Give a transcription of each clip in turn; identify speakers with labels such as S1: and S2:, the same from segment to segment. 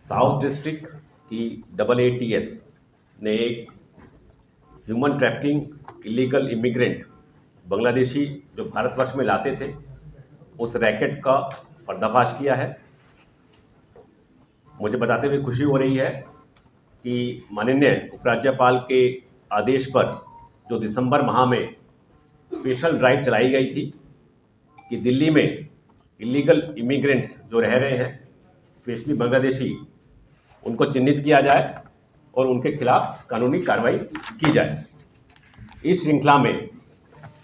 S1: South district की AATS ने एक human trafficking illegal immigrant Bangladeshi जो भारतवर्ष में लाते थे उस रैकेट का पर्दाफाश किया है। मुझे बताते हुए खुशी हो रही है कि माननीय उपराज्यपाल के आदेश पर जो दिसंबर माह में स्पेशल ड्राइव चलाई गई थी कि दिल्ली में इलीगल इमिग्रेंट्स जो रह रहे हैं स्पेशली बांग्लादेशी उनको चिन्हित किया जाए और उनके खिलाफ कानूनी कार्रवाई की जाए। इस श्रृंखला में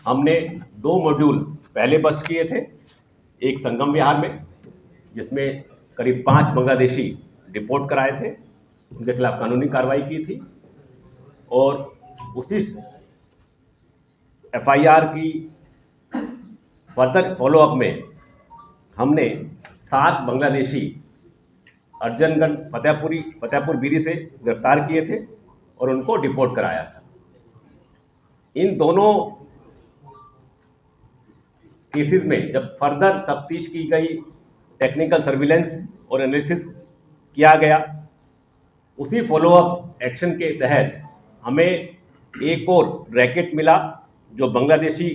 S1: हमने 2 मॉड्यूल पहले बस्ट किए थे, एक संगम विहार में जिसमें करीब 5 बांग्लादेशी डिपोर्ट कराए थे, उनके खिलाफ कानूनी कार्रवाई की थी और उसी FIR की फर्दर फॉलोअप में हमने 7 बांग्लादेशी अर्जनगंज फतेहपुर बीरी से गिरफ्तार किए थे और उनको डिपोर्ट कराया था। इन दोनों केसेस में जब फर्दर तफ्तीश की गई, टेक्निकल सर्विलेंस और एनालिसिस किया गया, उसी फॉलोअप एक्शन के तहत हमें एक और रैकेट मिला जो बांग्लादेशी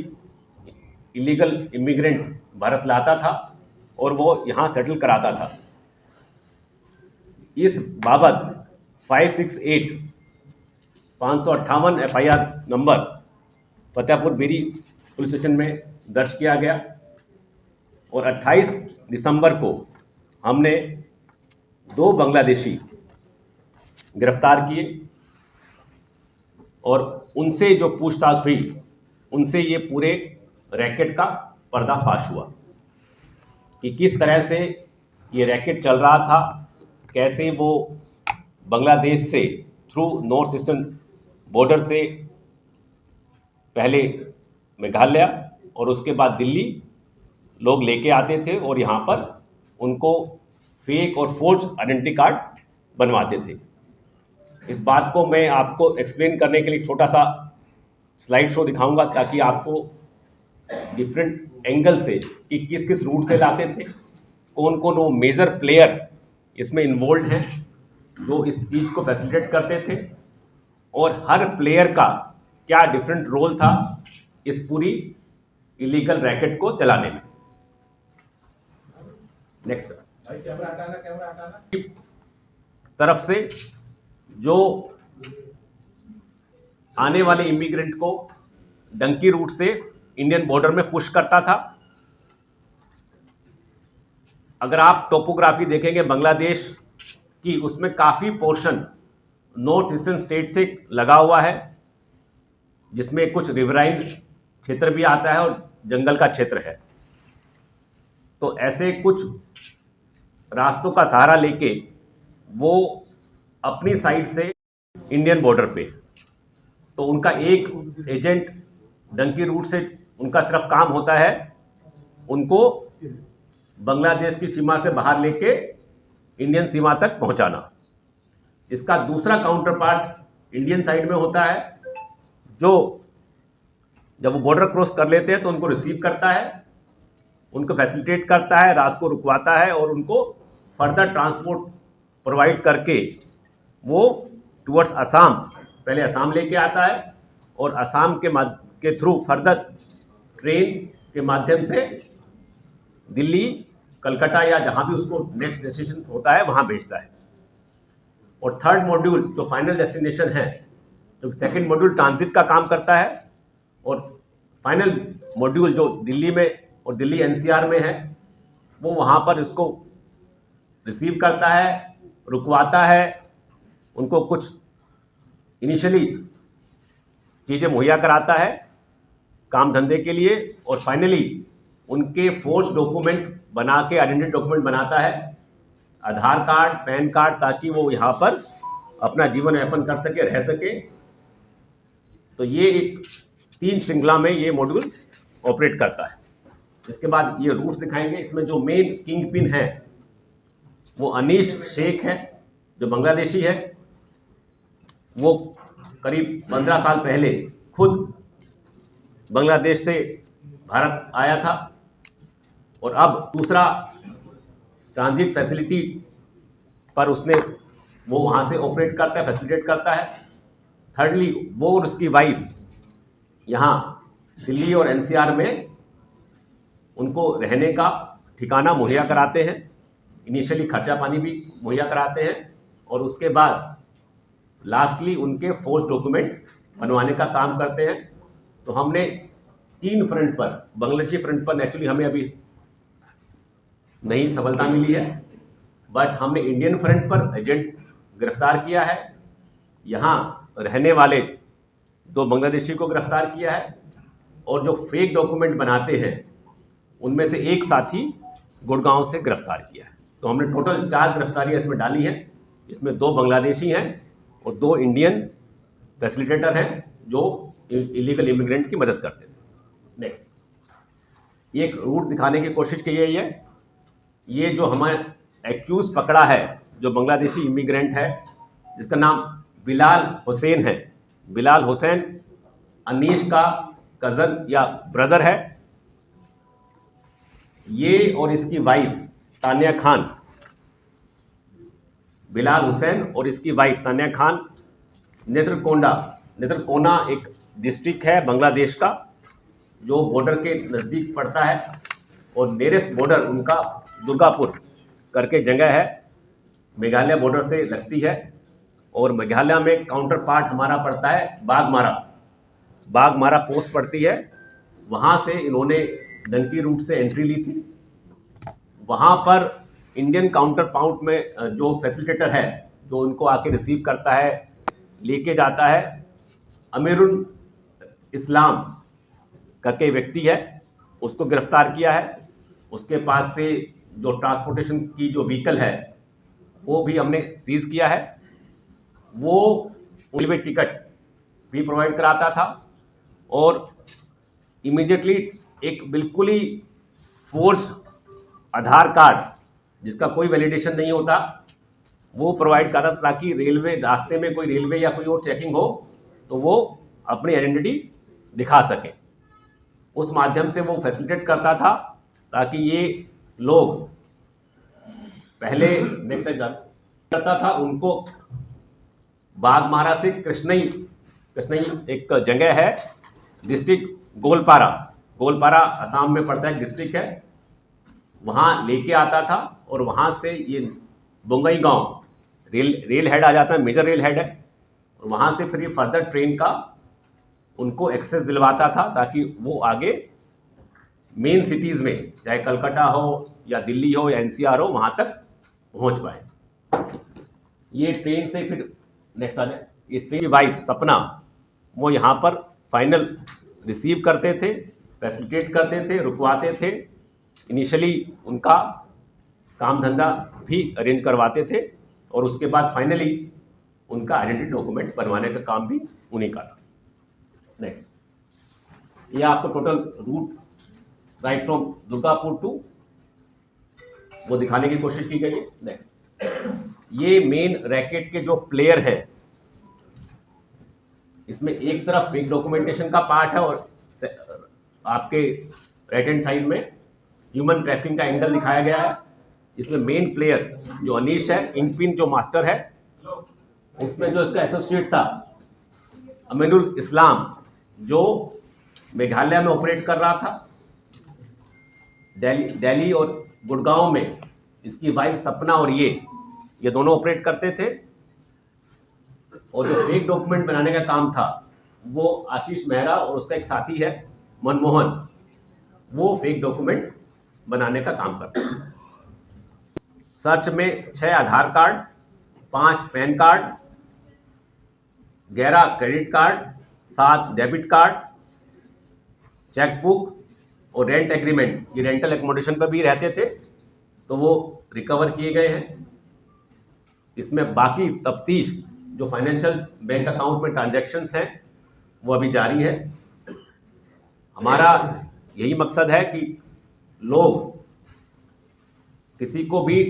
S1: इलीगल इमिग्रेंट भारत लाता था और वो यहाँ सेटल कराता था। इस बाबत 568 558 FIR नंबर फतेहपुर बीरी पुलिस स्टेशन में दर्ज किया गया और 28 दिसंबर को हमने 2 बांग्लादेशी गिरफ्तार किए और उनसे जो पूछताछ हुई उनसे ये पूरे रैकेट का पर्दाफाश हुआ कि किस तरह से ये रैकेट चल रहा था, कैसे वो बांग्लादेश से थ्रू नॉर्थ ईस्टर्न बॉर्डर से पहले मेघालय और उसके बाद दिल्ली लोग लेके आते थे और यहाँ पर उनको फेक और फोर्ज आइडेंटिटी कार्ड बनवाते थे। इस बात को मैं आपको एक्सप्लेन करने के लिए छोटा सा स्लाइड शो दिखाऊंगा ताकि आपको डिफरेंट एंगल से कि किस किस रूट से लाते थे, कौन कौन वो मेजर प्लेयर इसमें इन्वॉल्व हैं जो इस चीज़ को फैसिलिटेट करते थे और हर प्लेयर का क्या डिफरेंट रोल था इस पूरी इलीगल रैकेट को चलाने में। नेक्स्ट तरफ से जो आने वाले इमिग्रेंट को डंकी रूट से इंडियन बॉर्डर में पुश करता था। अगर आप टोपोग्राफी देखेंगे बांग्लादेश की, उसमें काफ़ी पोर्शन नॉर्थ ईस्टर्न स्टेट से लगा हुआ है जिसमें कुछ रिवराइन क्षेत्र भी आता है और जंगल का क्षेत्र है। तो ऐसे कुछ रास्तों का सहारा लेके वो अपनी साइड से इंडियन बॉर्डर पे, तो उनका एक एजेंट डंकी रूट से उनका सिर्फ काम होता है उनको बांग्लादेश की सीमा से बाहर लेके इंडियन सीमा तक पहुंचाना। इसका दूसरा काउंटर पार्ट इंडियन साइड में होता है जो जब वो बॉर्डर क्रॉस कर लेते हैं तो उनको रिसीव करता है, उनको फैसिलिटेट करता है, रात को रुकवाता है और उनको फर्दर ट्रांसपोर्ट प्रोवाइड करके वो टुवर्ड्स असम, पहले असम लेके आता है और असम के थ्रू फर्दर ट्रेन के माध्यम से दिल्ली, कलकत्ता या जहाँ भी उसको नेक्स्ट डेस्टिनेशन होता है वहाँ भेजता है। और थर्ड मॉड्यूल जो फाइनल डेस्टिनेशन है, जो सेकंड मॉड्यूल ट्रांजिट का काम करता है और फाइनल मॉड्यूल जो दिल्ली में और दिल्ली NCR में है वो वहाँ पर इसको रिसीव करता है, रुकवाता है, उनको कुछ इनिशियली चीज़ें मुहैया कराता है काम धंधे के लिए और फाइनली उनके फोर्स डॉक्यूमेंट बना के, आइडेंटिटी डॉक्यूमेंट बनाता है, आधार कार्ड, पैन कार्ड, ताकि वो यहाँ पर अपना जीवन यापन कर सके, रह सके। तो ये एक 3 श्रृंखला में ये मॉड्यूल ऑपरेट करता है। इसके बाद ये रूट्स दिखाएंगे। इसमें जो मेन किंग पिन है वो अनीश शेख है जो बांग्लादेशी है। वो करीब 15 साल पहले खुद बांग्लादेश से भारत आया था और अब दूसरा ट्रांजिट फैसिलिटी पर वो वहाँ से ऑपरेट करता है, फैसिलिटेट करता है। थर्डली, वो और उसकी वाइफ यहाँ दिल्ली और एनसीआर में उनको रहने का ठिकाना मुहैया कराते हैं। इनिशियली खर्चा पानी भी मुहैया कराते हैं और उसके बाद लास्टली उनके फोर्स डॉक्यूमेंट बनवाने का काम करते हैं। तो हमने 3 फ्रंट पर, बांग्लादेशी फ्रंट पर नेचुरली हमें अभी नहीं सफलता मिली है, बट हमने इंडियन फ्रंट पर एजेंट गिरफ्तार किया है, यहाँ रहने वाले 2 बांग्लादेशी को गिरफ्तार किया है और जो फेक डॉक्यूमेंट बनाते हैं उनमें से एक साथी गुड़गांव से गिरफ्तार किया है। तो हमने टोटल 4 गिरफ्तारियाँ इसमें डाली हैं। इसमें 2 बांग्लादेशी हैं और 2 इंडियन फैसिलिटेटर हैं जो इलीगल इमिग्रेंट की मदद करते थे। नेक्स्ट, ये एक रूट दिखाने की कोशिश की गई है। ये जो हमारे एक्यूज पकड़ा है, जो बांग्लादेशी इमिग्रेंट है जिसका नाम बिलाल हुसैन है। बिलाल हुसैन अनीश का कज़न या ब्रदर है। ये और इसकी वाइफ तानिया खान, बिलाल हुसैन और इसकी वाइफ तानिया खान नेत्रकोना एक डिस्ट्रिक्ट है बांग्लादेश का जो बॉर्डर के नज़दीक पड़ता है और नियरेस्ट बॉर्डर उनका दुर्गापुर करके जगह है, मेघालय बॉर्डर से लगती है। और मेघालय में काउंटर पार्ट हमारा पड़ता है बागमारा पोस्ट पड़ती है। वहाँ से इन्होंने डंकी रूट से एंट्री ली थी। वहाँ पर इंडियन काउंटर पार्ट में जो फैसिलिटेटर है, जो उनको आके रिसीव करता है, लेके जाता है, अमीरुल इस्लाम करके व्यक्ति है, उसको गिरफ्तार किया है। उसके पास से जो ट्रांसपोर्टेशन की जो व्हीकल है वो भी हमने सीज किया है। वो रेलवे टिकट भी प्रोवाइड कराता था और इमीडिएटली एक बिल्कुल ही फोर्स आधार कार्ड जिसका कोई वैलिडेशन नहीं होता वो प्रोवाइड करता था, ताकि रेलवे रास्ते में कोई रेलवे या कोई और चेकिंग हो तो वो अपनी आइडेंटिटी दिखा सके। उस माध्यम से वो फैसिलिटेट करता था ताकि ये लोग पहले नेक्स्ट करता था। उनको बागमारा से कृष्णई एक जगह है, डिस्ट्रिक्ट गोलपारा असम में पड़ता है, डिस्ट्रिक्ट है, वहाँ लेके आता था और वहाँ से ये बोंगई गांव रेल हेड आ जाता है, मेजर रेल हेड है, और वहाँ से फिर ये फर्दर ट्रेन का उनको एक्सेस दिलवाता था ताकि वो आगे मेन सिटीज़ में, चाहे कलकत्ता हो या दिल्ली हो या एनसीआर हो, वहाँ तक पहुँच पाए। ये ट्रेन से फिर नेक्स्ट आ जाए, ये ट्रेन की वाइफ सपना वो यहाँ पर फाइनल रिसीव करते थे, फैसिलिटेट करते थे, रुकवाते थे, इनिशियली उनका काम धंधा भी अरेंज करवाते थे और उसके बाद फाइनली उनका आइडेंटिटी डॉक्यूमेंट बनवाने का काम भी उन्हीं का था। नेक्स्ट, ये आपको total route right from Durgapur to वो दिखाने की कोशिश की गई है। नेक्स्ट, ये मेन रैकेट के जो प्लेयर हैं, इसमें एक तरफ फेक डॉक्यूमेंटेशन का पार्ट है और आपके राइट हैंड साइड में ह्यूमन ट्रैफिकिंग का एंगल दिखाया गया है। इसमें मेन प्लेयर जो अनीश है, किंगपिन जो मास्टर है, उसमें जो इसका एसोसिएट था अमीरुल इस्लाम जो मेघालय में ऑपरेट कर रहा था, दिल्ली और गुड़गांव में इसकी वाइफ सपना और ये दोनों ऑपरेट करते थे। और जो फेक डॉक्यूमेंट बनाने का काम था वो आशीष मेहरा और उसका एक साथी है मनमोहन, वो फेक डॉक्यूमेंट बनाने का काम करते हैं। सर्च में 6 Aadhaar card, 5 PAN card, 11 credit card, 7 debit card, chequebook और रेंट एग्रीमेंट, ये रेंटल एकोमोडेशन पर भी रहते थे, तो वो रिकवर किए गए हैं। इसमें बाकी तफ्तीश जो फाइनेंशियल बैंक अकाउंट में ट्रांजैक्शंस हैं वो अभी जारी है। हमारा यही मकसद है कि लोग किसी को भी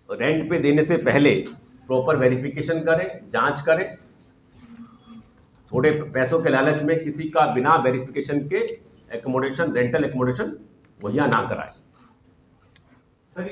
S1: रेंट पे देने से पहले प्रॉपर वेरिफिकेशन करें, जांच करें, थोड़े पैसों के लालच में किसी का बिना वेरिफिकेशन के रेंटल एकोमोडेशन मुहैया ना कराएं।
S2: सर